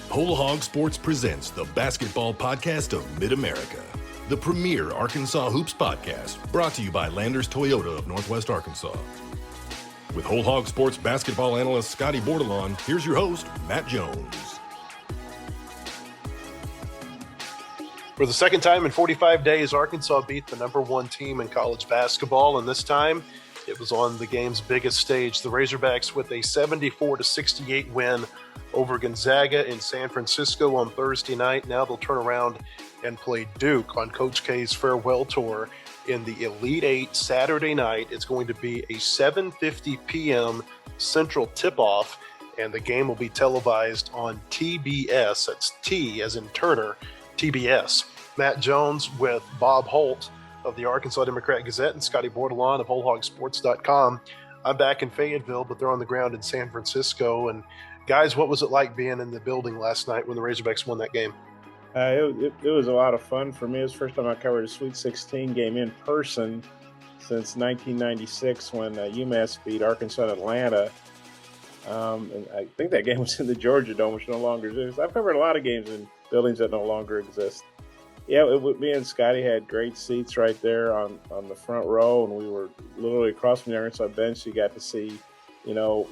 Whole Hog Sports presents the basketball podcast of Mid-America, the premier Arkansas Hoops podcast, brought to you by Landers Toyota of Northwest Arkansas. With Whole Hog Sports basketball analyst Scotty Bordelon, here's your host, Matt Jones. For the second time in 45 days, Arkansas beat the number one team in college basketball, and this time it was on the game's biggest stage. The Razorbacks with a 74-68 win over Gonzaga in San Francisco on Thursday night. Now they'll turn around and play Duke on Coach K's farewell tour in the Elite Eight Saturday night. It's going to be a 7:50 p.m. Central tip-off, and the game will be televised on TBS. That's T as in Turner, TBS. Matt Jones with Bob Holt of the Arkansas Democrat-Gazette and Scotty Bordelon of WholeHogSports.com. I'm back in Fayetteville, but they're on the ground in San Francisco. And guys, what was it like being in the building last night when the Razorbacks won that game? It was a lot of fun for me. It was the first time I covered a Sweet 16 game in person since 1996 when UMass beat Arkansas in Atlanta. And I think that game was in the Georgia Dome, which no longer exists. I've covered a lot of games in buildings that no longer exist. Yeah, me and Scotty had great seats right there on the front row, and we were literally across from the Arkansas bench. You got to see, I don't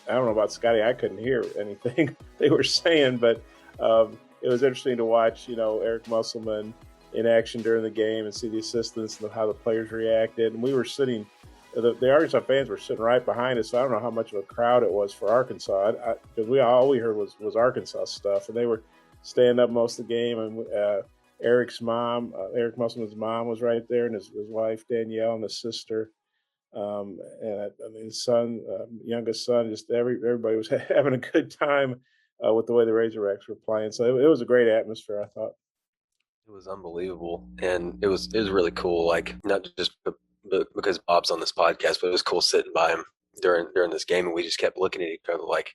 know about Scotty. I couldn't hear anything they were saying, but it was interesting to watch, Eric Musselman in action during the game and see the assistants and how the players reacted. And we were sitting, the Arkansas fans were sitting right behind us, so I don't know how much of a crowd it was for Arkansas, because all we heard was Arkansas stuff, and they were staying up most of the game. And Eric Musselman's mom was right there, and his wife Danielle and his sister, and his son, youngest son. Just everybody was having a good time with the way the Razorbacks were playing. So it was a great atmosphere, I thought. It was unbelievable, and it was really cool. Like, not just because Bob's on this podcast, but it was cool sitting by him during this game, and we just kept looking at each other like,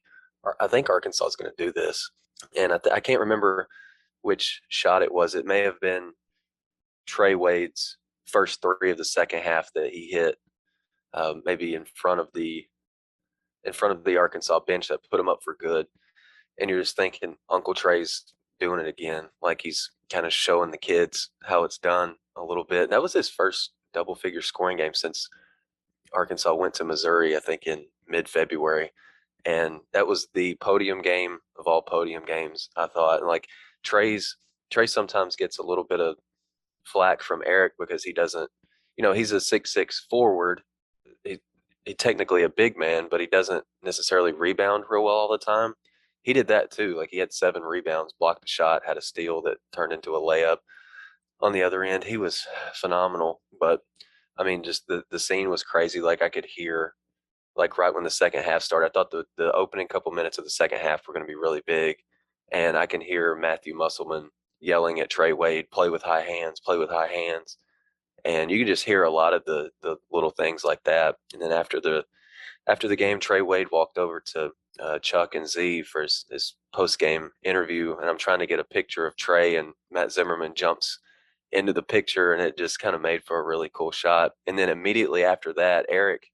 I think Arkansas is going to do this. And I can't remember which shot it was. It may have been Trey Wade's first three of the second half that he hit, maybe in front of the Arkansas bench that put him up for good. And you're just thinking, Uncle Trey's doing it again. Like, he's kind of showing the kids how it's done a little bit. And that was his first double-figure scoring game since Arkansas went to Missouri, I think, in mid-February. And that was the podium game of all podium games, I thought. And like, Trey sometimes gets a little bit of flack from Eric because he doesn't, he's a 6'6" forward. He's technically a big man, but he doesn't necessarily rebound real well all the time. He did that too. Like, he had 7 rebounds, blocked a shot, had a steal that turned into a layup on the other end. He was phenomenal. But I mean, just the scene was crazy. Like, I could hear, like, right when the second half started, I thought the opening couple minutes of the second half were going to be really big. And I can hear Matthew Musselman yelling at Trey Wade, play with high hands, play with high hands. And you can just hear a lot of the little things like that. And then after the game, Trey Wade walked over to Chuck and Z for his post-game interview. And I'm trying to get a picture of Trey, and Matt Zimmerman jumps into the picture, and it just kind of made for a really cool shot. And then immediately after that, Eric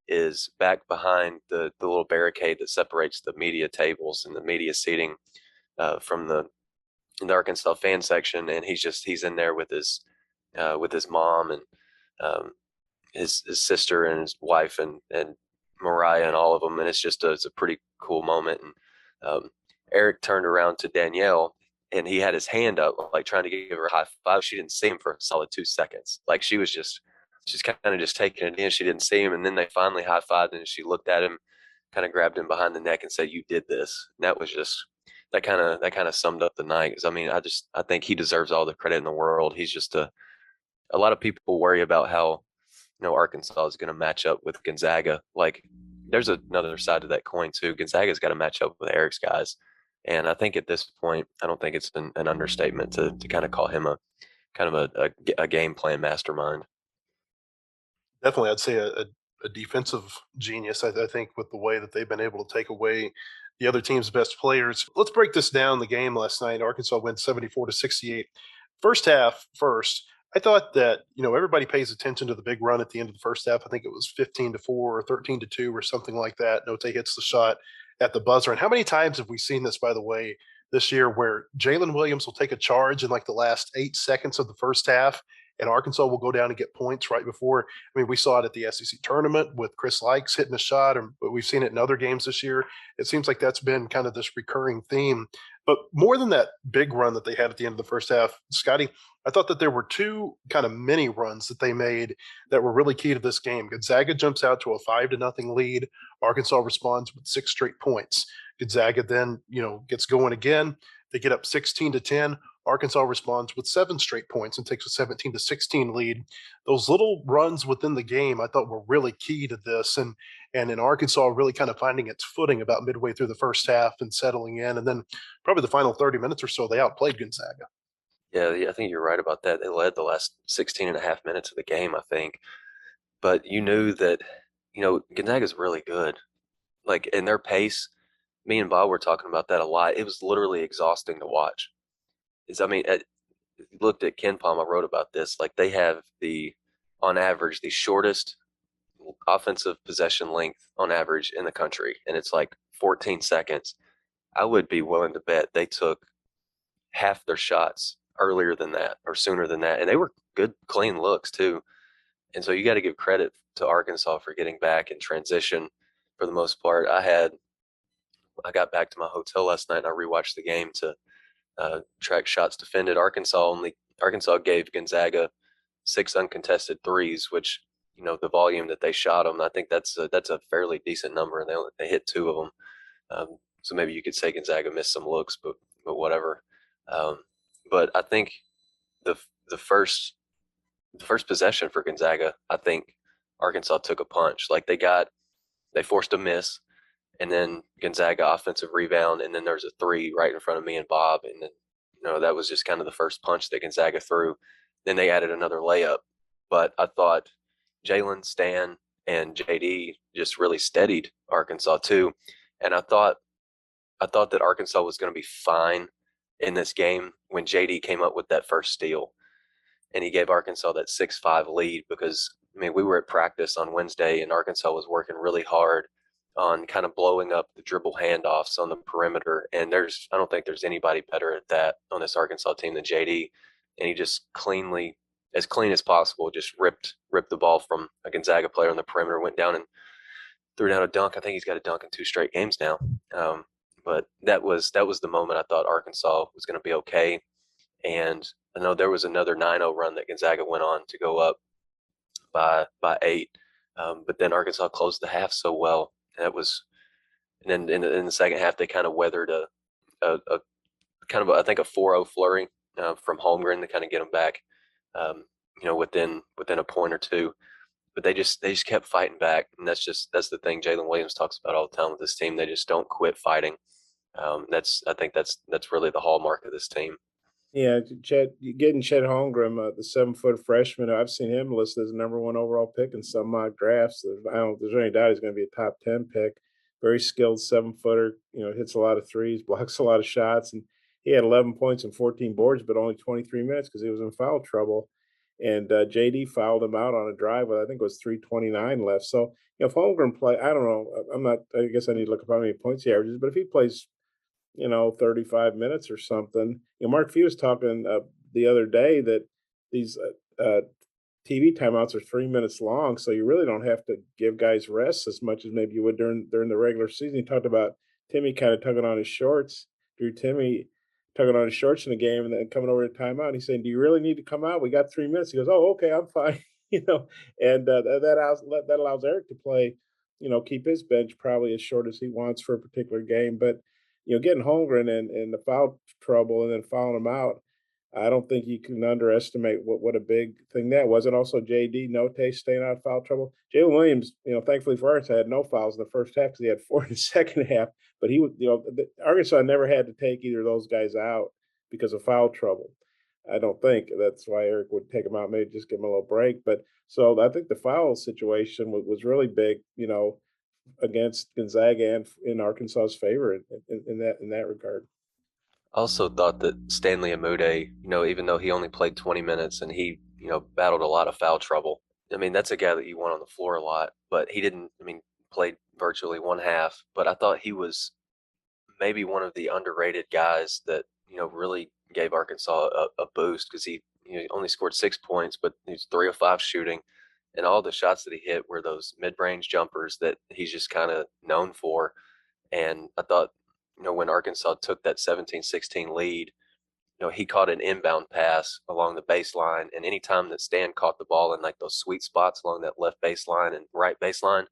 is back behind the little barricade that separates the media tables and the media seating from the Arkansas fan section, and he's in there with his mom and his sister and his wife and Mariah and all of them, and it's a pretty cool moment. And Eric turned around to Danielle, and he had his hand up, like, trying to give her a high five. She didn't see him for a solid 2 seconds. Like, she's kind of just taking it in. She didn't see him, and then they finally high fived, and she looked at him, kind of grabbed him behind the neck, and said, "You did this." And that was just. That kind of summed up the night. Because I mean, I think he deserves all the credit in the world. He's just a lot of people worry about how, Arkansas is going to match up with Gonzaga. Like, there's another side to that coin too. Gonzaga's got to match up with Eric's guys. And I think at this point, I don't think it's an understatement to kind of call him a game plan mastermind. Definitely, I'd say a defensive genius, I think, with the way that they've been able to take away the other team's best players. Let's break this down. The game last night, Arkansas went 74-68. First half first, I thought that, everybody pays attention to the big run at the end of the first half. I think it was 15-4 or 13-2 or something like that. Note hits the shot at the buzzer. And how many times have we seen this, by the way, this year, where Jalen Williams will take a charge in like the last 8 seconds of the first half, and Arkansas will go down and get points right before. I mean, we saw it at the SEC tournament with Chris Likes hitting a shot, but we've seen it in other games this year. It seems like that's been kind of this recurring theme. But more than that big run that they had at the end of the first half, Scotty, I thought that there were two kind of mini runs that they made that were really key to this game. Gonzaga jumps out to a 5-0 lead. Arkansas responds with 6 straight points. Gonzaga then, gets going again. They get up 16-10. Arkansas responds with 7 straight points and takes a 17-16 lead. Those little runs within the game I thought were really key to this, and in Arkansas really kind of finding its footing about midway through the first half and settling in. And then probably the final 30 minutes or so, they outplayed Gonzaga. Yeah, I think you're right about that. They led the last 16 and a half minutes of the game, I think. But you knew that, Gonzaga's really good. Like, in their pace, me and Bob were talking about that a lot. It was literally exhausting to watch. Looked at Ken Palm, I wrote about this. Like, they have on average, the shortest offensive possession length on average in the country, and it's like 14 seconds. I would be willing to bet they took half their shots earlier than that or sooner than that, and they were good, clean looks too. And so you got to give credit to Arkansas for getting back in transition for the most part. I got back to my hotel last night and I rewatched the game to track shots defended. Arkansas gave Gonzaga 6 uncontested threes, which, the volume that they shot them, I think that's a fairly decent number, and they hit 2 of them. So maybe you could say Gonzaga missed some looks, but whatever. But I think the first possession for Gonzaga, I think Arkansas took a punch. Like, they forced a miss, and then Gonzaga offensive rebound, and then there's a 3 right in front of me and Bob, and then that was just kind of the first punch that Gonzaga threw. Then they added another layup, but I thought Jalen, Stan, and JD just really steadied Arkansas too, and I thought that Arkansas was going to be fine in this game when JD came up with that first steal, and he gave Arkansas that 6-5 lead because, we were at practice on Wednesday and Arkansas was working really hard on kind of blowing up the dribble handoffs on the perimeter. And I don't think there's anybody better at that on this Arkansas team than JD. And he just as clean as possible, just ripped the ball from a Gonzaga player on the perimeter, went down and threw down a dunk. I think he's got a dunk in 2 straight games now. But that was the moment I thought Arkansas was going to be okay. And I know there was another 9-0 run that Gonzaga went on to go up by 8. But then Arkansas closed the half so well. And then in the second half, they kind of weathered a kind of I think a 4-0 flurry from Holmgren to kind of get them back, within a point or two. But they just kept fighting back, and that's the thing Jalen Williams talks about all the time with this team. They just don't quit fighting. I think that's really the hallmark of this team. Yeah, getting Chet Holmgren, the 7-foot freshman, I've seen him listed as the number 1 overall pick in some mock drafts. I don't think there's any doubt he's going to be a top 10 pick. Very skilled 7-footer, hits a lot of threes, blocks a lot of shots, and he had 11 points and 14 boards, but only 23 minutes because he was in foul trouble. And JD fouled him out on a drive with, I think it was 3:29 left. So, if Holmgren play, I don't know. I guess I need to look up how many points he averages, but if he plays 35 minutes or something. Mark Few was talking the other day that these TV timeouts are 3 minutes long, so you really don't have to give guys rest as much as maybe you would during the regular season. He talked about Timmy kind of tugging on his shorts, Drew Timmy tugging on his shorts in the game, and then coming over to timeout. He's saying, "Do you really need to come out? We got 3 minutes." He goes, "Oh, okay, I'm fine." And that allows Eric to play, keep his bench probably as short as he wants for a particular game, but. Getting Holmgren in the foul trouble and then fouling him out, I don't think you can underestimate what a big thing that was. And also JD Note staying out of foul trouble. Jalen Williams, thankfully for Arkansas, had no fouls in the first half because he had 4 in the second half. But he was, Arkansas never had to take either of those guys out because of foul trouble. I don't think that's why Eric would take him out, maybe just give him a little break. But so I think the foul situation was really big, against Gonzaga and in Arkansas's favor in that regard. I also thought that Stanley Amude, even though he only played 20 minutes and he, battled a lot of foul trouble. That's a guy that you want on the floor a lot, but he didn't. played virtually one half, but I thought he was maybe one of the underrated guys that really gave Arkansas a boost because he only scored 6 points, but he's 3 of 5 shooting, and all the shots that he hit were those mid-range jumpers that he's just kind of known for. And I thought, when Arkansas took that 17-16 lead, he caught an inbound pass along the baseline, and anytime that Stan caught the ball in like those sweet spots along that left baseline and right baseline,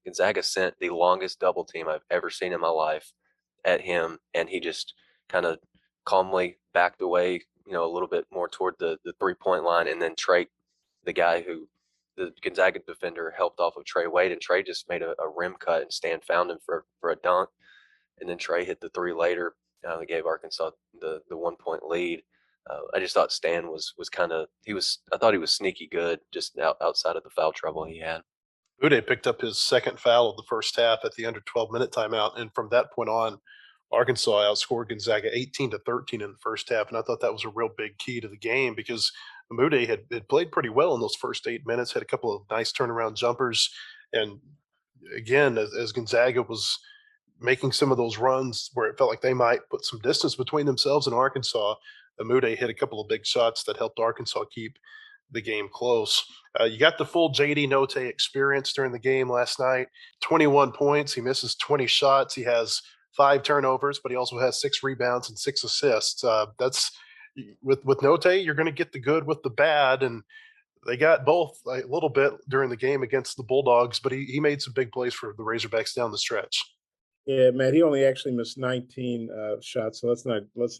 Gonzaga sent the longest double team I've ever seen in my life at him, and he just kind of calmly backed away, a little bit more toward the 3-point line, and then Trey, the guy who the Gonzaga defender helped off of Trey Wade, and Trey just made a rim cut, and Stan found him for a dunk, and then Trey hit the three later that gave Arkansas the 1 point lead. I just thought Stan was kind of I thought he was sneaky good just outside of the foul trouble he had. Uday picked up his second foul of the first half at the under 12-minute timeout, and from that point on, Arkansas outscored Gonzaga 18-13 in the first half, and I thought that was a real big key to the game because Amude had played pretty well in those first 8 minutes, had a couple of nice turnaround jumpers, and again, as Gonzaga was making some of those runs where it felt like they might put some distance between themselves and Arkansas, Amude hit a couple of big shots that helped Arkansas keep the game close. You got the full JD Note experience during the game last night. 21 points. He misses 20 shots. He has 5 turnovers, but he also has 6 rebounds and 6 assists. That's with Note, you're going to get the good with the bad, and they got both a little bit during the game against the Bulldogs, but he made some big plays for the Razorbacks down the stretch. Yeah, man, he only actually missed 19 shots, so let's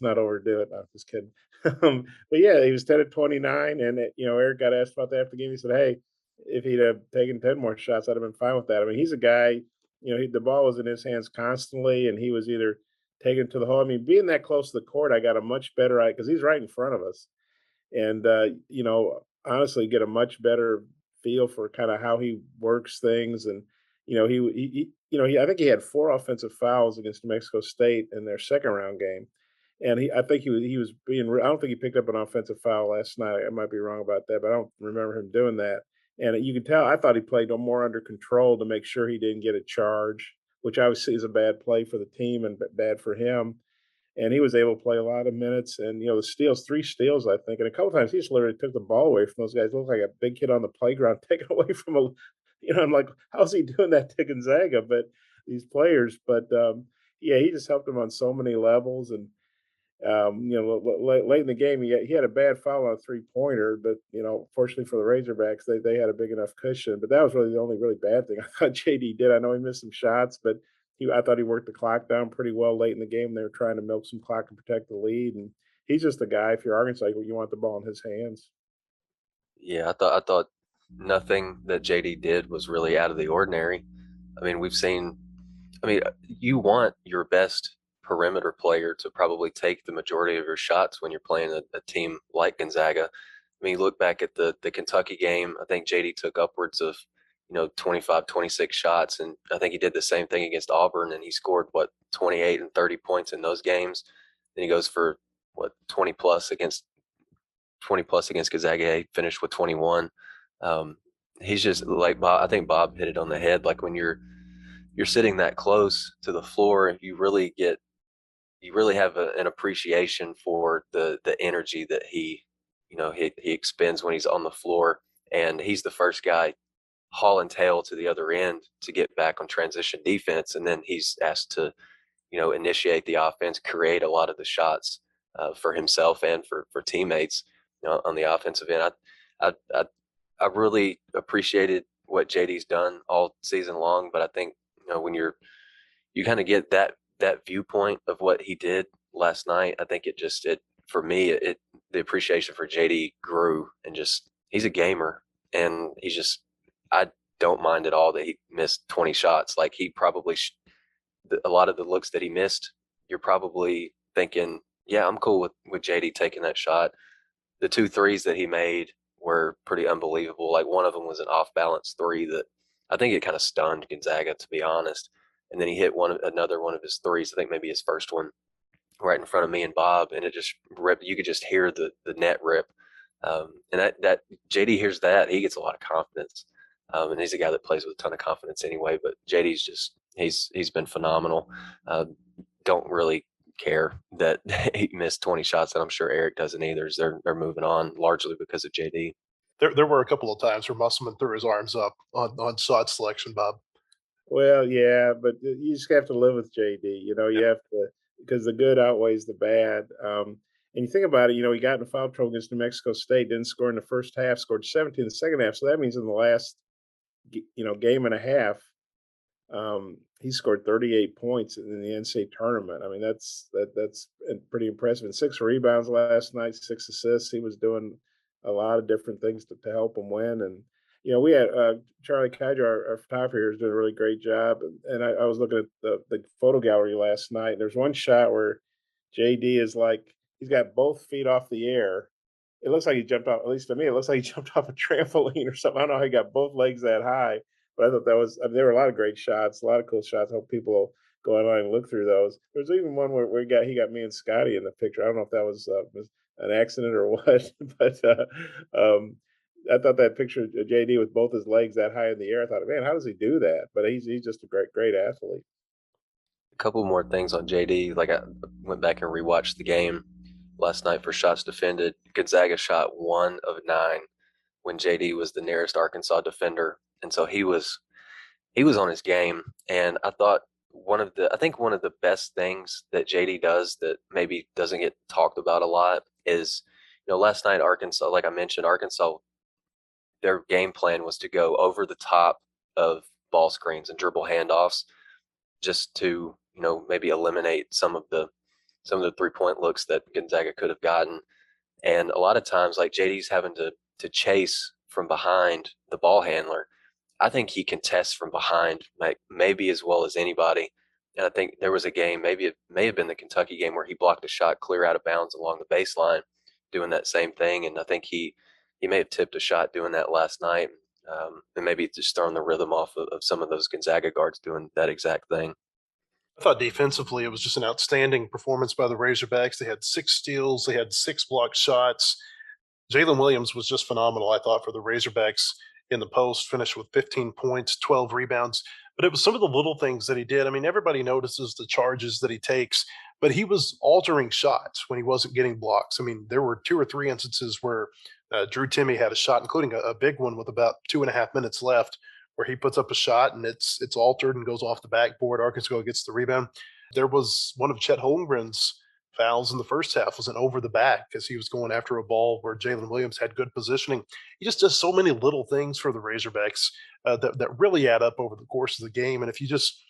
not overdo it. No, just kidding. But yeah, he was 10 of 29, and Eric got asked about that after the game. He said, "Hey, if he'd have taken 10 more shots, I'd have been fine with that." I mean, he's a guy. The ball was in his hands constantly, and he was either taking it to the hole. I mean, being that close to the court, I got a much better eye because he's right in front of us, and honestly, get a much better feel for kind of how he works things. And I think he had 4 offensive fouls against New Mexico State in their second round game, and I think he was being. I don't think he picked up an offensive foul last night. I might be wrong about that, but I don't remember him doing that. And you can tell I thought he played more under control to make sure he didn't get a charge, which obviously is a bad play for the team and bad for him. And he was able to play a lot of minutes. And the steals, 3 steals, I think, and a couple times he just literally took the ball away from those guys. It looked like a big kid on the playground taken away from a. I'm like, how's he doing that to Gonzaga? But these players, yeah, he just helped them on so many levels. And late in the game, he had a bad foul on a 3-pointer, but fortunately for the Razorbacks, they had a big enough cushion. But that was really the only really bad thing I thought JD did. I know he missed some shots, but I thought he worked the clock down pretty well late in the game. They were trying to milk some clock and protect the lead, and he's just a guy. If you're Arkansas, you want the ball in his hands. Yeah, I thought nothing that JD did was really out of the ordinary. I mean, we've seen. I mean, you want your best perimeter player to probably take the majority of your shots when you're playing a team like Gonzaga. I mean, you look back at the Kentucky game, I think JD took upwards of 25, 26 shots, and I think he did the same thing against Auburn, and he scored 28 and 30 points in those games. Then he goes for 20 plus against Gonzaga. He finished with 21. He's just like Bob. I think Bob hit it on the head. Like when you're sitting that close to the floor, you really have an appreciation for the energy that he expends when he's on the floor, and he's the first guy hauling tail to the other end to get back on transition defense, and then he's asked to initiate the offense, create a lot of the shots for himself and for teammates on the offensive end. I really appreciated what JD's done all season long, but I think when you kind of get that viewpoint of what he did last night, I think it for me the appreciation for JD grew, and just he's a gamer, and I don't mind at all that he missed 20 shots. Like he probably a lot of the looks that he missed, you're probably thinking, yeah, I'm cool with JD taking that shot. The 2 threes that he made were pretty unbelievable. Like one of them was an off balance 3 that I think it kind of stunned Gonzaga, to be honest. And then he hit another one of his 3s, I think maybe his first one, right in front of me and Bob, and it just ripped. You could just hear the net rip. And that JD hears that, he gets a lot of confidence. And he's a guy that plays with a ton of confidence anyway. But JD's just he's been phenomenal. Uh, don't really care that he missed 20 shots, and I'm sure Eric doesn't either. They're moving on largely because of JD. There were a couple of times where Musselman threw his arms up on shot selection, Bob. Well, yeah, but you just have to live with JD. You know, you have to, because the good outweighs the bad. And you think about it, you know, he got in foul trouble against New Mexico State, didn't score in the first half, scored 17 in the second half. So that means in the last, game and a half, he scored 38 points in the NCAA tournament. I mean, that's pretty impressive. And 6 rebounds last night, 6 assists. He was doing a lot of different things to help him win. And we had Charlie Kydra, our photographer here, is doing a really great job. And I was looking at the photo gallery last night. And there's one shot where JD is like he's got both feet off the air. It looks like he jumped off. At least to me, it looks like he jumped off a trampoline or something. I don't know how he got both legs that high, but I thought that was. I mean, there were a lot of great shots, a lot of cool shots. I hope people will go online and look through those. There's even one where he got me and Scotty in the picture. I don't know if that was an accident or what, but I thought that picture of JD with both his legs that high in the air. I thought, man, how does he do that? But he's just a great athlete. A couple more things on JD. Like I went back and rewatched the game last night for shots defended. Gonzaga shot 1 of 9 when JD was the nearest Arkansas defender, and so he was on his game. And I thought I think one of the best things that JD does that maybe doesn't get talked about a lot is, last night Arkansas, like I mentioned, Arkansas, their game plan was to go over the top of ball screens and dribble handoffs just to, maybe eliminate some of the 3-point looks that Gonzaga could have gotten. And a lot of times, like JD's having to chase from behind the ball handler. I think he contests from behind, like maybe as well as anybody. And I think there was a game, maybe it may have been the Kentucky game, where he blocked a shot clear out of bounds along the baseline, doing that same thing. And I think he may have tipped a shot doing that last night, and maybe just throwing the rhythm off of some of those Gonzaga guards doing that exact thing. I thought defensively it was just an outstanding performance by the Razorbacks. They had 6 steals, they had 6 blocked shots. Jalen Williams was just phenomenal, I thought, for the Razorbacks in the post, finished with 15 points, 12 rebounds. But it was some of the little things that he did. I mean, everybody notices the charges that he takes, but he was altering shots when he wasn't getting blocks. I mean, there were 2 or 3 instances where Drew Timme had a shot, including a big one with about 2.5 minutes left, where he puts up a shot and it's altered and goes off the backboard. Arkansas gets the rebound. There was one of Chet Holmgren's fouls in the first half was an over the back because he was going after a ball where Jalen Williams had good positioning. He just does so many little things for the Razorbacks that really add up over the course of the game. And if you just,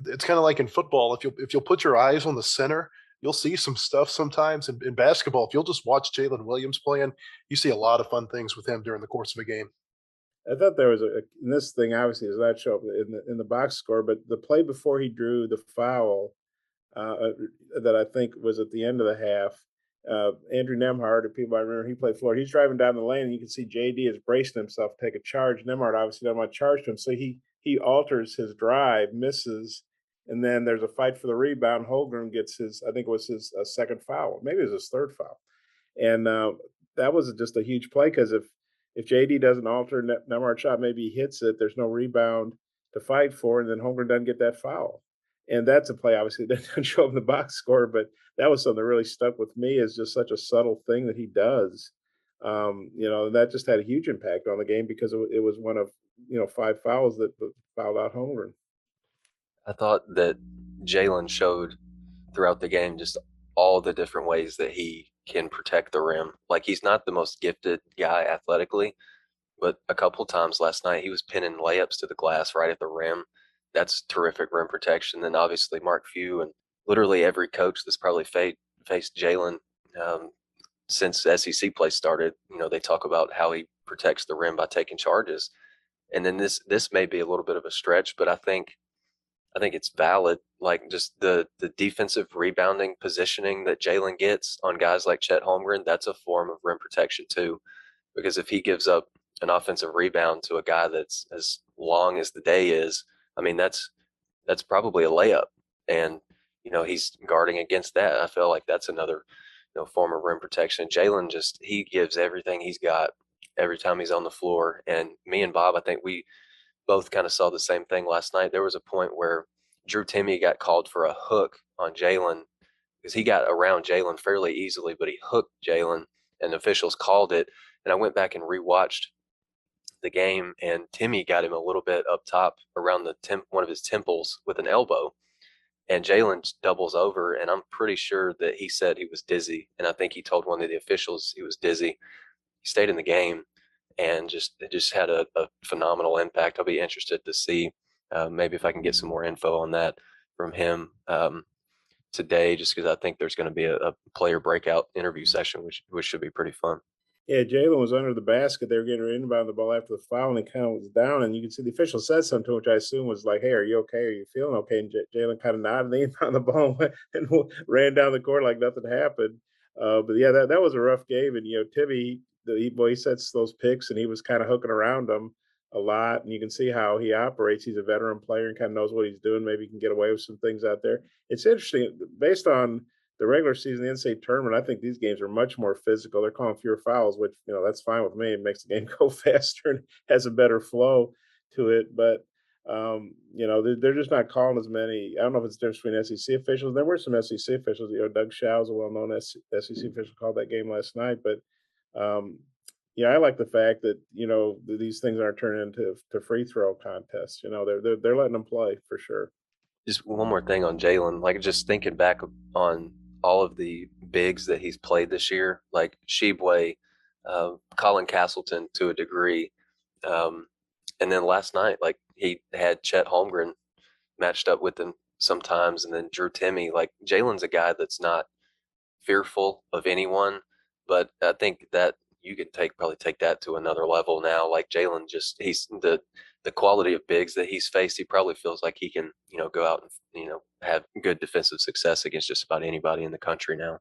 it's kind of like in football. If you'll put your eyes on the center, you'll see some stuff sometimes. In basketball, if you'll just watch Jalen Williams playing, you see a lot of fun things with him during the course of a game. I thought there was and this thing obviously does not show up in the box score, but the play before he drew the foul that I think was at the end of the half. Andrew Nemhard, if people I remember, he played Florida. He's driving down the lane, and you can see JD is bracing himself to take a charge. Nemhard obviously doesn't want to charge to him, so he alters his drive, misses, and then there's a fight for the rebound. Holmgren gets his, I think it was his second foul, maybe it was his third foul, and that was just a huge play because if JD doesn't alter Nemhard's shot, maybe he hits it. There's no rebound to fight for, and then Holmgren doesn't get that foul. And that's a play, obviously, that doesn't show up in the box score, but that was something that really stuck with me as just such a subtle thing that he does. And that just had a huge impact on the game because it was one of 5 fouls that fouled out Holmgren. I thought that Jalen showed throughout the game just all the different ways that he can protect the rim. Like, he's not the most gifted guy athletically, but a couple times last night he was pinning layups to the glass right at the rim. That's terrific rim protection. Then obviously Mark Few and literally every coach that's probably faced Jalen since SEC play started, they talk about how he protects the rim by taking charges. And then this may be a little bit of a stretch, but I think it's valid. Like, just the defensive rebounding positioning that Jalen gets on guys like Chet Holmgren, that's a form of rim protection too. Because if he gives up an offensive rebound to a guy that's as long as the day is, I mean, that's probably a layup. And, he's guarding against that. I feel like that's another, form of rim protection. Jalen he gives everything he's got every time he's on the floor. And me and Bob, I think we both kind of saw the same thing last night. There was a point where Drew Timmy got called for a hook on Jalen because he got around Jalen fairly easily, but he hooked Jalen, and the officials called it. And I went back and rewatched the game, and Timmy got him a little bit up top around one of his temples with an elbow, and Jalen doubles over, and I'm pretty sure that he said he was dizzy, and I think he told one of the officials he was dizzy. He stayed in the game, and it just had a phenomenal impact. I'll be interested to see maybe if I can get some more info on that from him today, just because I think there's going to be a player breakout interview session, which should be pretty fun. Yeah, Jalen was under the basket. They were getting ready to inbound the ball after the foul, and he kind of was down. And you can see the official said something to him, which I assume was like, "Hey, are you okay? Are you feeling okay?" And Jalen kind of nodded, and they inbound the ball and, and ran down the court like nothing happened. But yeah, that was a rough game. And Timmy, he sets those picks, and he was kind of hooking around them a lot. And you can see how he operates. He's a veteran player and kind of knows what he's doing. Maybe he can get away with some things out there. It's interesting based on the regular season, the NCAA tournament, I think these games are much more physical. They're calling fewer fouls, which that's fine with me. It makes the game go faster and has a better flow to it. But they're just not calling as many. I don't know if it's the difference between SEC officials. There were some SEC officials. Doug Show's a well-known SEC official, called that game last night. But I like the fact that these things aren't turning into free throw contests. They're letting them play for sure. Just one more thing on Jalen, like just thinking back on all of the bigs that he's played this year, like Shebway, Colin Castleton to a degree. And then last night, like he had Chet Holmgren matched up with him sometimes, and then Drew Timmy. Like Jalen's a guy that's not fearful of anyone, but I think that you could probably take that to another level now. Like Jalen, he's the quality of bigs that he's faced. He probably feels like he can go out and have good defensive success against just about anybody in the country now.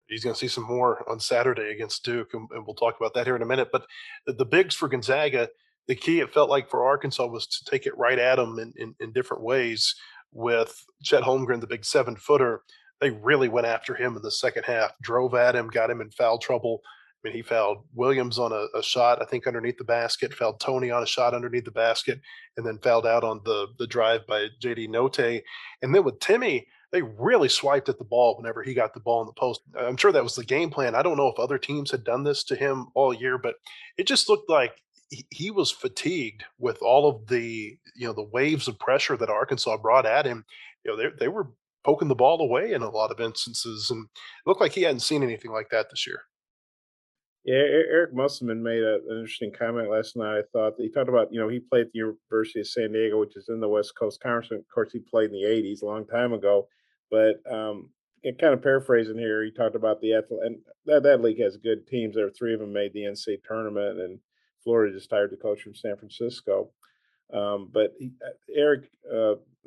He's going to see some more on Saturday against Duke, and we'll talk about that here in a minute. But the bigs for Gonzaga, the key, it felt like, for Arkansas was to take it right at them in different ways. With Chet Holmgren, the big 7-footer, they really went after him in the second half, drove at him, got him in foul trouble. I mean, he fouled Williams on a shot, I think, underneath the basket, fouled Tony on a shot underneath the basket, and then fouled out on the drive by J.D. Note. And then with Timmy, they really swiped at the ball whenever he got the ball in the post. I'm sure that was the game plan. I don't know if other teams had done this to him all year, but it just looked like he was fatigued with all of the the waves of pressure that Arkansas brought at him. They were poking the ball away in a lot of instances, and it looked like he hadn't seen anything like that this year. Yeah, Eric Musselman made an interesting comment last night. I thought he talked about, he played at the University of San Diego, which is in the West Coast Conference. Of course, he played in the '80s, a long time ago. But kind of paraphrasing here, he talked about the and that league has good teams. There were 3 of them made the NCAA tournament, and Florida just hired the coach from San Francisco. But Eric,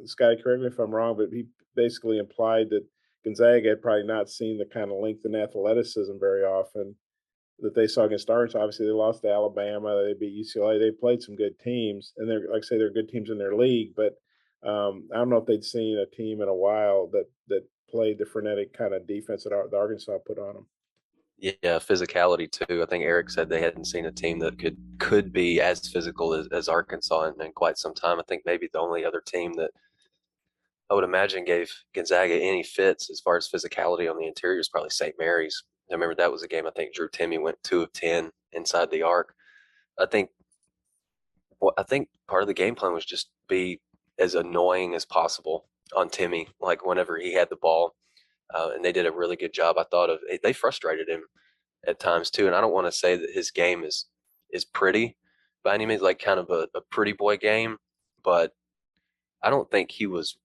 Scotty, correct me if I'm wrong, but he basically implied that Gonzaga had probably not seen the kind of length and athleticism very often that they saw against Arkansas. Obviously, they lost to Alabama. They beat UCLA. They played some good teams, and they're, like I say, they're good teams in their league. But I don't know if they'd seen a team in a while that played the frenetic kind of defense that Arkansas put on them. Yeah, physicality too. I think Eric said they hadn't seen a team that could be as physical as Arkansas in quite some time. I think maybe the only other team that I would imagine gave Gonzaga any fits as far as physicality on the interior is probably St. Mary's. I remember that was a game I think Drew Timmy went 2 of 10 inside the arc. I think part of the game plan was just be as annoying as possible on Timmy, like whenever he had the ball. And they did a really good job. I thought they frustrated him at times too. And I don't want to say that his game is pretty by any means, like kind of a pretty boy game, but I don't think he was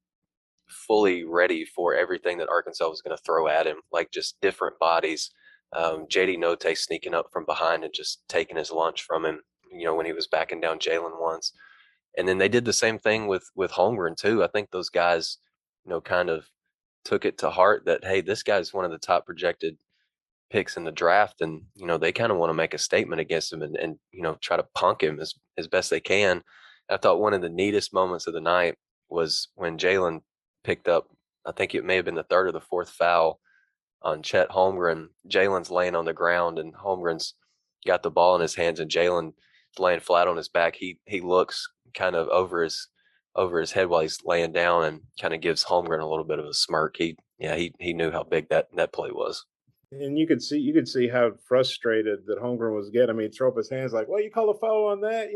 fully ready for everything that Arkansas was going to throw at him, like just different bodies. JD Note sneaking up from behind and just taking his lunch from him, when he was backing down Jalen once. And then they did the same thing with Holmgren too. I think those guys, kind of took it to heart that, hey, this guy's one of the top projected picks in the draft. And, they kind of want to make a statement against him and try to punk him as best they can. I thought one of the neatest moments of the night was when Jalen picked up, I think it may have been the 3rd or the 4th foul on Chet Holmgren. Jalen's laying on the ground and Holmgren's got the ball in his hands, and Jalen laying flat on his back, he looks kind of over his head while he's laying down and kind of gives Holmgren a little bit of a smirk. He knew how big that play was. And you could see how frustrated that Holmgren was getting. I mean, throw up his hands like, "Well, you call a foul on that,"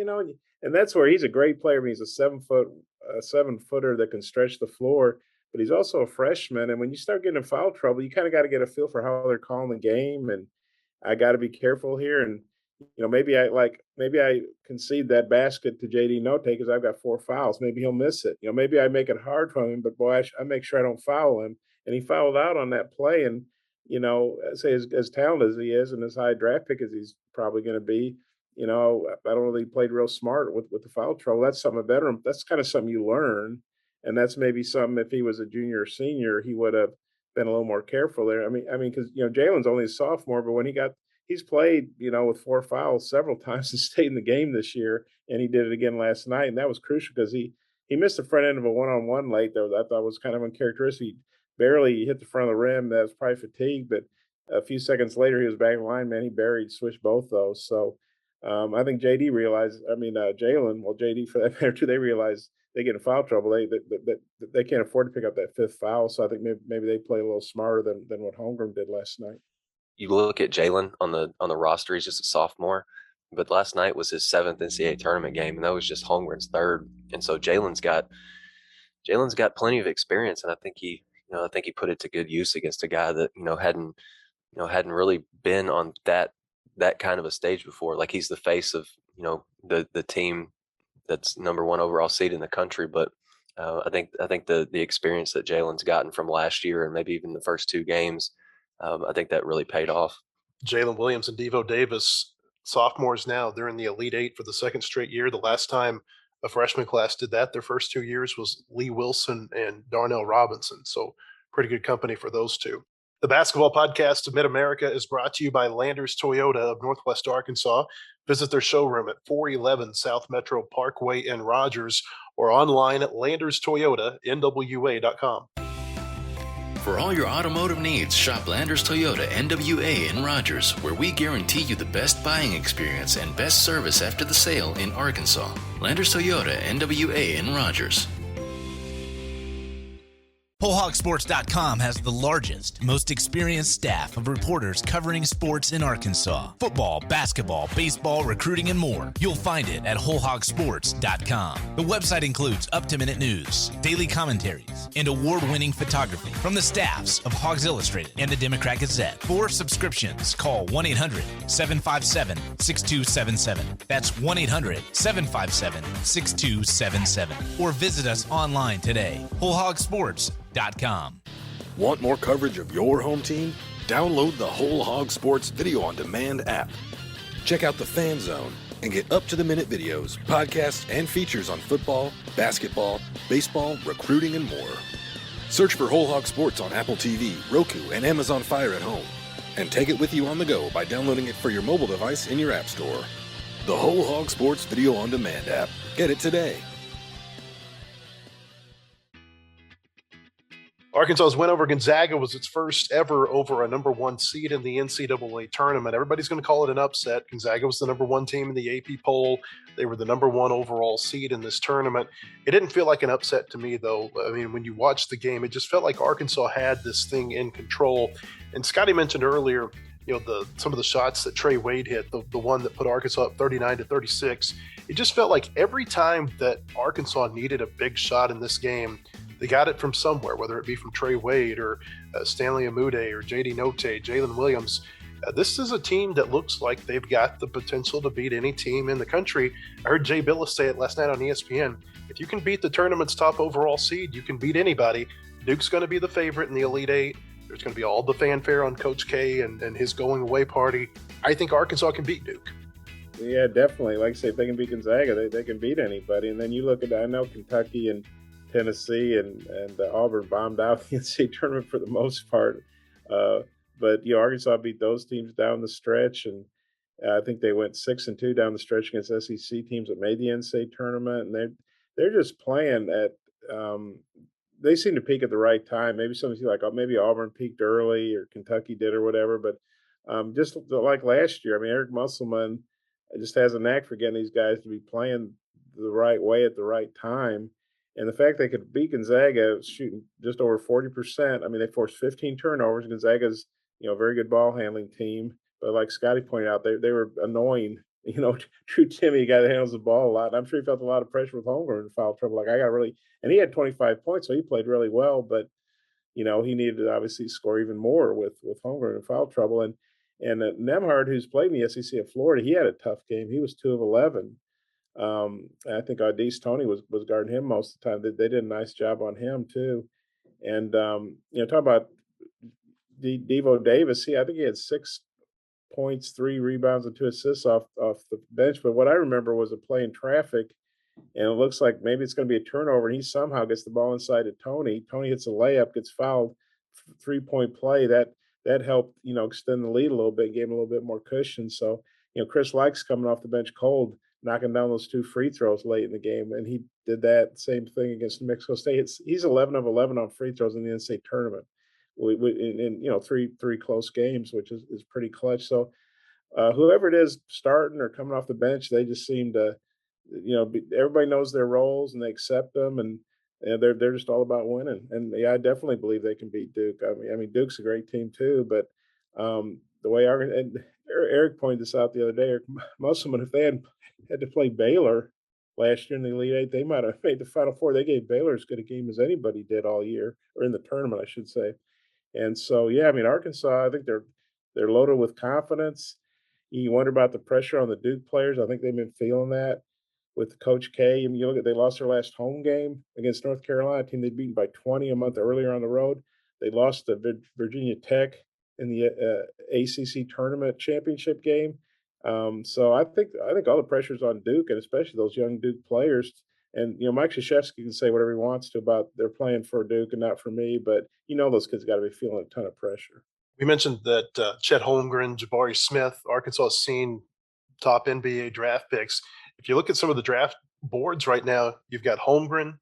and that's where he's a great player. I mean, he's a 7 footer that can stretch the floor, but he's also a freshman. And when you start getting in foul trouble, you kind of got to get a feel for how they're calling the game. And I got to be careful here. And maybe I concede that basket to JD Note because I've got 4 fouls. Maybe he'll miss it. Maybe I make it hard for him, but boy, I make sure I don't foul him. And he fouled out on that play. And say as talented as he is and as high draft pick as he's probably going to be, I don't know that he played real smart with the foul trouble. That's something a veteran. That's kind of something you learn, and that's maybe something if he was a junior or senior, he would have been a little more careful there. I mean, because Jalen's only a sophomore, but when he's played, with 4 fouls several times and stayed in the game this year, and he did it again last night, and that was crucial because he missed the front end of a one-on-one late though. That I thought was kind of uncharacteristic. He barely hit the front of the rim. That was probably fatigue, but a few seconds later, he was back in line. Man, he switched both those. So I think JD realized. I mean, Jalen. Well, JD for that matter too. They realized they get in foul trouble. They can't afford to pick up that 5th foul. So I think maybe they play a little smarter than what Holmgren did last night. You look at Jalen on the roster; he's just a sophomore, but last night was his 7th NCAA tournament game, and that was just Holmgren's 3rd. And so Jalen's got plenty of experience, and I think he put it to good use against a guy that hadn't really been on that kind of a stage before. Like he's the face of the team that's #1 overall seed in the country, but I think the experience that Jalen's gotten from last year and maybe even the first 2 games, I think that really paid off. Jalen Williams and Devo Davis, sophomores now, they're in the Elite Eight for the 2nd straight year. The last time a freshman class did that, their first 2 years, was Lee Wilson and Darnell Robinson. So pretty good company for those two. The basketball podcast of Mid-America is brought to you by Landers Toyota of Northwest Arkansas. Visit their showroom at 411 South Metro Parkway in Rogers or online at landerstoyotanwa.com. For all your automotive needs, shop Landers Toyota NWA in Rogers, where we guarantee you the best buying experience and best service after the sale in Arkansas. Landers Toyota NWA in Rogers. WholeHogSports.com has the largest, most experienced staff of reporters covering sports in Arkansas. Football, basketball, baseball, recruiting, and more. You'll find it at WholeHogSports.com. The website includes up-to-minute news, daily commentaries, and award-winning photography from the staffs of Hogs Illustrated and the Democrat Gazette. For subscriptions, call 1-800-757-6277. That's 1-800-757-6277. Or visit us online today. WholeHogSports.com. Want more coverage of your home team? Download the Whole Hog Sports Video on Demand app. Check out the Fan Zone and get up-to-the-minute videos, podcasts, and features on football, basketball, baseball, recruiting, and more. Search for Whole Hog Sports on Apple TV, Roku, and Amazon Fire at home. And take it with you on the go by downloading it for your mobile device in your app store. The Whole Hog Sports Video on Demand app. Get it today. Arkansas's win over Gonzaga was its first ever over a #1 seed in the NCAA tournament. Everybody's going to call it an upset. Gonzaga was the #1 team in the AP poll. They were the #1 overall seed in this tournament. It didn't feel like an upset to me, though. I mean, when you watch the game, it just felt like Arkansas had this thing in control. And Scotty mentioned earlier, some of the shots that Trey Wade hit, the one that put Arkansas up 39-36. It just felt like every time that Arkansas needed a big shot in this game, they got it from somewhere, whether it be from Trey Wade or Stanley Amude or JD Note, Jalen Williams. This is a team that looks like they've got the potential to beat any team in the country. I heard Jay Billis say it last night on ESPN. If you can beat the tournament's top overall seed, you can beat anybody. Duke's going to be the favorite in the Elite Eight. There's going to be all the fanfare on Coach K and his going away party. I think Arkansas can beat Duke. Yeah, definitely. Like I say, if they can beat Gonzaga, they can beat anybody. And then you look at, I know Kentucky and Tennessee and Auburn bombed out the NCAA tournament for the most part. But Arkansas beat those teams down the stretch, and I think they went 6-2 down the stretch against SEC teams that made the NCAA tournament. And they're just playing at they seem to peak at the right time. Maybe something like maybe Auburn peaked early or Kentucky did or whatever. But just like last year, I mean, Eric Musselman just has a knack for getting these guys to be playing the right way at the right time. And the fact they could beat Gonzaga shooting just over 40%. I mean, they forced 15 turnovers. Gonzaga's, a very good ball handling team. But like Scotty pointed out, they were annoying. True Timmy, a guy that handles the ball a lot. And I'm sure he felt a lot of pressure with Holmgren in foul trouble. Like I got really, and he had 25 points, so he played really well. But he needed to obviously score even more with Holmgren in foul trouble. And Nemhard, who's played in the SEC at Florida, he had a tough game. He was 2 of 11. I think Audice Tony was guarding him most of the time. They did a nice job on him too. And talk about Devo Davis. I think he had 6 points, 3 rebounds, and 2 assists off the bench. But what I remember was a play in traffic, and it looks like maybe it's going to be a turnover, and he somehow gets the ball inside to Tony. Tony hits a layup, gets fouled, 3-point play. That helped, extend the lead a little bit, gave him a little bit more cushion. So, Chris Likes coming off the bench cold, knocking down those 2 free throws late in the game, and he did that same thing against New Mexico State. He's 11 of 11 on free throws in the NCAA tournament, in three close games, which is pretty clutch. So whoever it is starting or coming off the bench, they just seem to, everybody knows their roles and they accept them, and they're just all about winning. And yeah, I definitely believe they can beat Duke. I mean, Duke's a great team too, but the way Eric pointed this out the other day, Musselman, if they had to play Baylor last year in the Elite Eight, they might have made the Final Four. They gave Baylor as good a game as anybody did all year, or in the tournament, I should say. And so, yeah, I mean, Arkansas, I think they're loaded with confidence. You wonder about the pressure on the Duke players. I think they've been feeling that with Coach K. I mean, you look at, they lost their last home game against North Carolina, a team they'd beaten by 20 a month earlier on the road. They lost to Virginia Tech in the ACC tournament championship game. So I think all the pressure's on Duke, and especially those young Duke players. And Mike Krzyzewski can say whatever he wants to about they're playing for Duke and not for me, but those kids got to be feeling a ton of pressure. We mentioned that Chet Holmgren, Jabari Smith, Arkansas has seen top NBA draft picks. If you look at some of the draft boards right now, you've got Holmgren,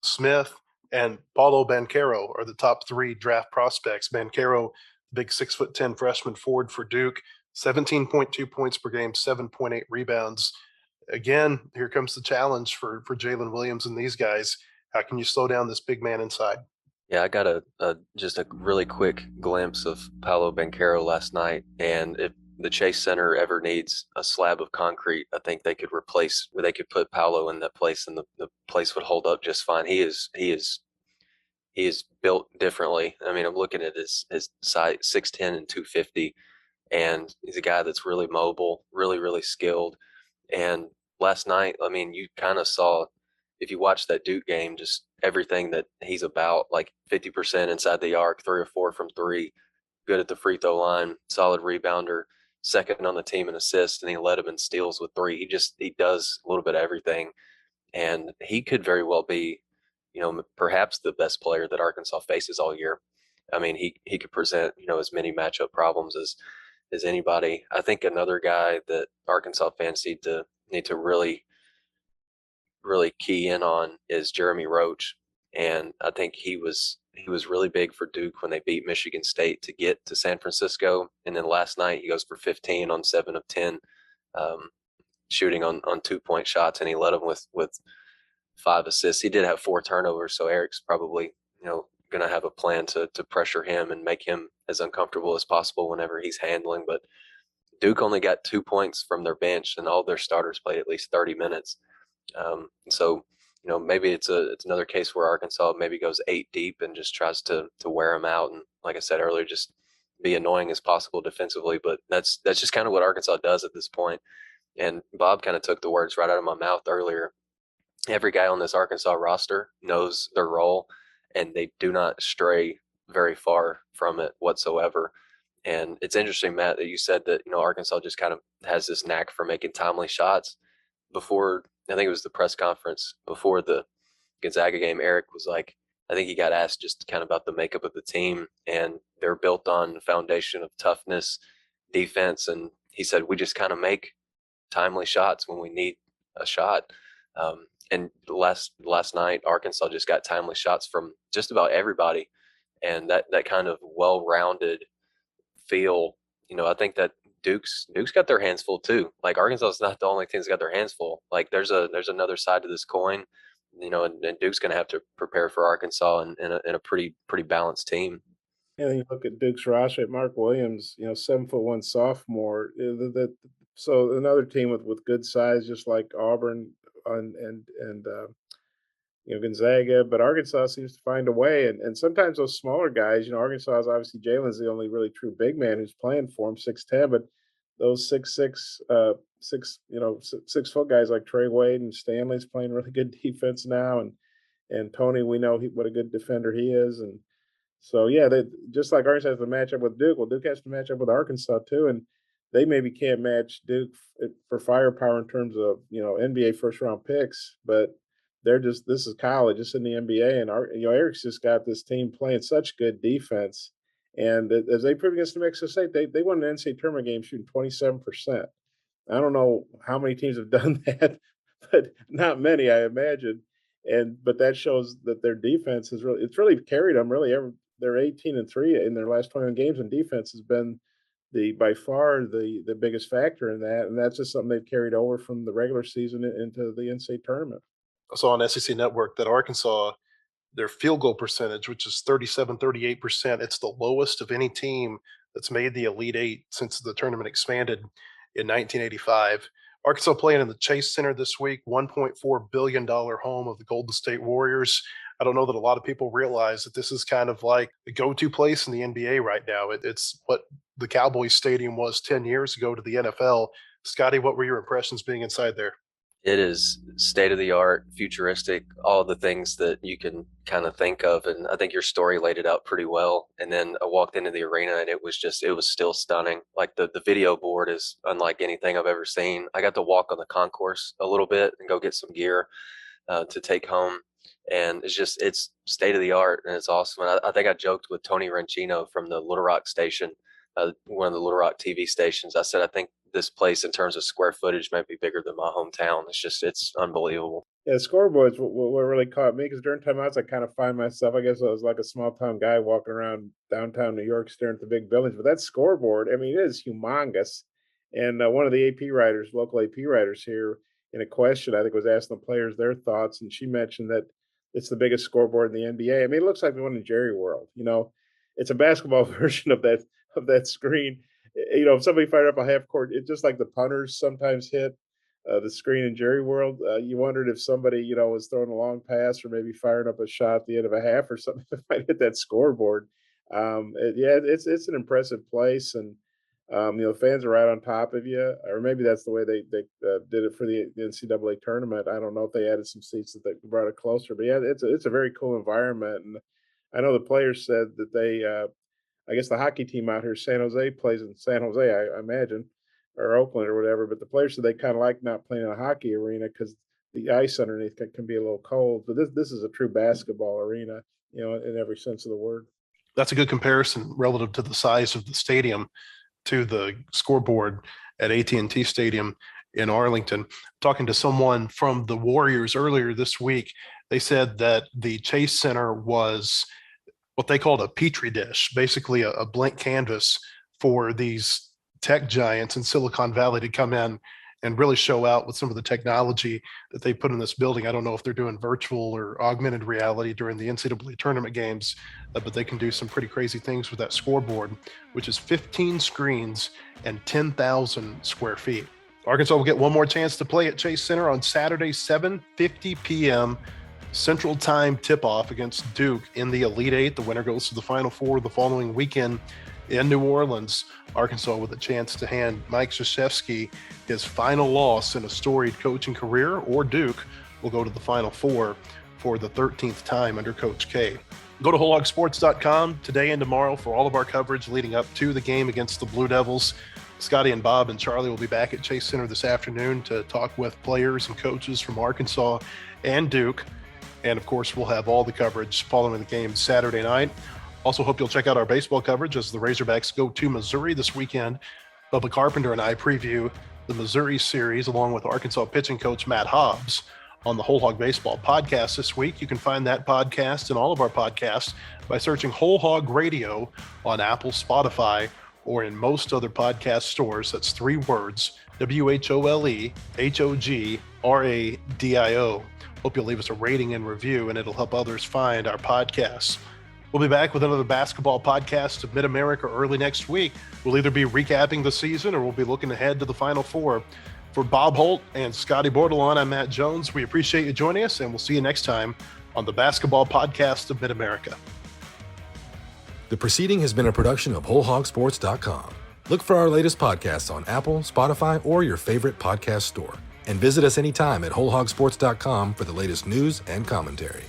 Smith, and Paulo Banchero are the top 3 draft prospects. Banchero, big 6'10" freshman forward for Duke, 17.2 points per game, 7.8 rebounds. Again, here comes the challenge for Jalen Williams and these guys. How can you slow down this big man inside? Yeah, I got just a really quick glimpse of Paolo Banchero last night, and if the Chase Center ever needs a slab of concrete, I think they could put Paolo in that place, and the place would hold up just fine. He is built differently. I mean, I'm looking at his size, 6'10" and 250, and he's a guy that's really mobile, really, really skilled. And last night, I mean, you kind of saw, if you watch that Duke game, just everything that he's about, like 50% inside the arc, 3 or 4 from 3, good at the free throw line, solid rebounder, second on the team in assists, and he led him in steals with 3. He does a little bit of everything, and he could very well be, perhaps the best player that Arkansas faces all year. I mean, he could present, as many matchup problems as anybody. I think another guy that Arkansas fans need to really key in on is Jeremy Roach. And I think he was really big for Duke when they beat Michigan State to get to San Francisco. And then last night he goes for 15 on 7 of 10, shooting on 2-point shots, and he led them with 5 assists. He did have 4 turnovers, so Eric's probably going to have a plan to pressure him and make him as uncomfortable as possible whenever he's handling. But Duke only got 2 points from their bench, and all their starters played at least 30 minutes. So maybe it's another case where Arkansas maybe goes 8 deep and just tries to wear them out, and like I said earlier, just be annoying as possible defensively. But that's just kind of what Arkansas does at this point. And Bob kind of took the words right out of my mouth earlier. Every guy on this Arkansas roster knows their role, and they do not stray very far from it whatsoever. And it's interesting, Matt, that you said that Arkansas just kind of has this knack for making timely shots. Before, I think it was the press conference before the Gonzaga game, Eric was like, I think he got asked just kind of about the makeup of the team, and they're built on a foundation of toughness, defense, and he said we just kind of make timely shots when we need a shot. And last night, Arkansas just got timely shots from just about everybody, and that kind of well-rounded feel. I think that Duke's got their hands full too. Like Arkansas is not the only team that's got their hands full. Like there's another side to this coin, and Duke's going to have to prepare for Arkansas in a pretty balanced team. And then you look at Duke's roster at Mark Williams, 7'1" sophomore. So another team with good size, just like Auburn and Gonzaga, but Arkansas seems to find a way. And sometimes those smaller guys, Arkansas is obviously Jalen's the only really true big man who's playing for him, 6'10", but those 6'4" guys like Trey Wade and Stanley's playing really good defense now, and Tony, we know what a good defender he is, and so yeah, they just like Arkansas has to match up with Duke. Well, Duke has to match up with Arkansas too, and they maybe can't match Duke for firepower in terms of NBA first round picks, but this is college, it's in the NBA, and Eric's just got this team playing such good defense, and as they proved against New Mexico State, they won an NCAA tournament game shooting 27%. I don't know how many teams have done that, but not many, I imagine. But that shows that their defense it's really carried them really they're 18-3 in their last 21 games, and defense has been by far the biggest factor in that, and that's just something they've carried over from the regular season into the NCAA tournament. I saw on SEC Network that Arkansas, their field goal percentage, which is 38%, it's the lowest of any team that's made the Elite Eight since the tournament expanded in 1985. Arkansas playing in the Chase Center this week, $1.4 billion home of the Golden State Warriors. I don't know that a lot of people realize that this is kind of like the go-to place in the NBA right now. It's what the Cowboys Stadium was 10 years ago to the NFL. Scotty, what were your impressions being inside there? It is state of the art, futuristic, all the things that you can kind of think of. And I think your story laid it out pretty well. And then I walked into the arena and it was still stunning. Like the video board is unlike anything I've ever seen. I got to walk on the concourse a little bit and go get some gear to take home. And it's state of the art and it's awesome. And I think I joked with Tony Rancino from the Little Rock station, one of the Little Rock TV stations. I said, I think this place in terms of square footage might be bigger than my hometown. It's unbelievable. Yeah, scoreboards what really caught me, because during timeouts I kind of find myself, I guess I was like a small town guy walking around downtown New York staring at the big buildings, but that scoreboard, I mean, it is humongous. And one of the local AP writers here, in a question, I think was asking the players their thoughts, and she mentioned that it's the biggest scoreboard in the NBA. I mean, it looks like the one in Jerry World. It's a basketball version of that screen. If somebody fired up a half court, it's just like the punters sometimes hit the screen in Jerry World. You wondered if somebody, was throwing a long pass or maybe firing up a shot at the end of a half or something that might hit that scoreboard. It's an impressive place, and fans are right on top of you. Or maybe that's the way they did it for the NCAA tournament. I don't know if they added some seats that they brought it closer, but yeah, it's a very cool environment. And I know the players said that they. I guess the hockey team out here, San Jose, plays in San Jose, I imagine, or Oakland or whatever. But the players said they kind of like not playing in a hockey arena because the ice underneath can be a little cold. But this is a true basketball arena, in every sense of the word. That's a good comparison relative to the size of the stadium to the scoreboard at AT&T Stadium in Arlington. Talking to someone from the Warriors earlier this week, they said that the Chase Center was what they called a petri dish, basically a blank canvas for these tech giants in Silicon Valley to come in and really show out with some of the technology that they put in this building. I don't know if they're doing virtual or augmented reality during the NCAA tournament games, but they can do some pretty crazy things with that scoreboard, which is 15 screens and 10,000 square feet. Arkansas will get one more chance to play at Chase Center on Saturday, 7:50 p.m. Central Time tip-off against Duke in the Elite Eight. The winner goes to the Final Four the following weekend in New Orleans. Arkansas with a chance to hand Mike Krzyzewski his final loss in a storied coaching career, or Duke will go to the Final Four for the 13th time under Coach K. Go to WholeHogSports.com today and tomorrow for all of our coverage leading up to the game against the Blue Devils. Scotty and Bob and Charlie will be back at Chase Center this afternoon to talk with players and coaches from Arkansas and Duke. And, of course, we'll have all the coverage following the game Saturday night. Also hope you'll check out our baseball coverage as the Razorbacks go to Missouri this weekend. Bubba Carpenter and I preview the Missouri series along with Arkansas pitching coach Matt Hobbs on the Whole Hog Baseball podcast this week. You can find that podcast and all of our podcasts by searching Whole Hog Radio on Apple, Spotify, or in most other podcast stores. That's 3 words, WHOLEHOGRADIO. Hope you'll leave us a rating and review, and it'll help others find our podcasts. We'll be back with another basketball podcast of Mid-America early next week. We'll either be recapping the season or we'll be looking ahead to the Final Four. For Bob Holt and Scotty Bordelon, I'm Matt Jones. We appreciate you joining us, and we'll see you next time on the Basketball Podcast of Mid-America. The proceeding has been a production of WholeHogSports.com. Look for our latest podcasts on Apple, Spotify, or your favorite podcast store. And visit us anytime at WholeHogSports.com for the latest news and commentary.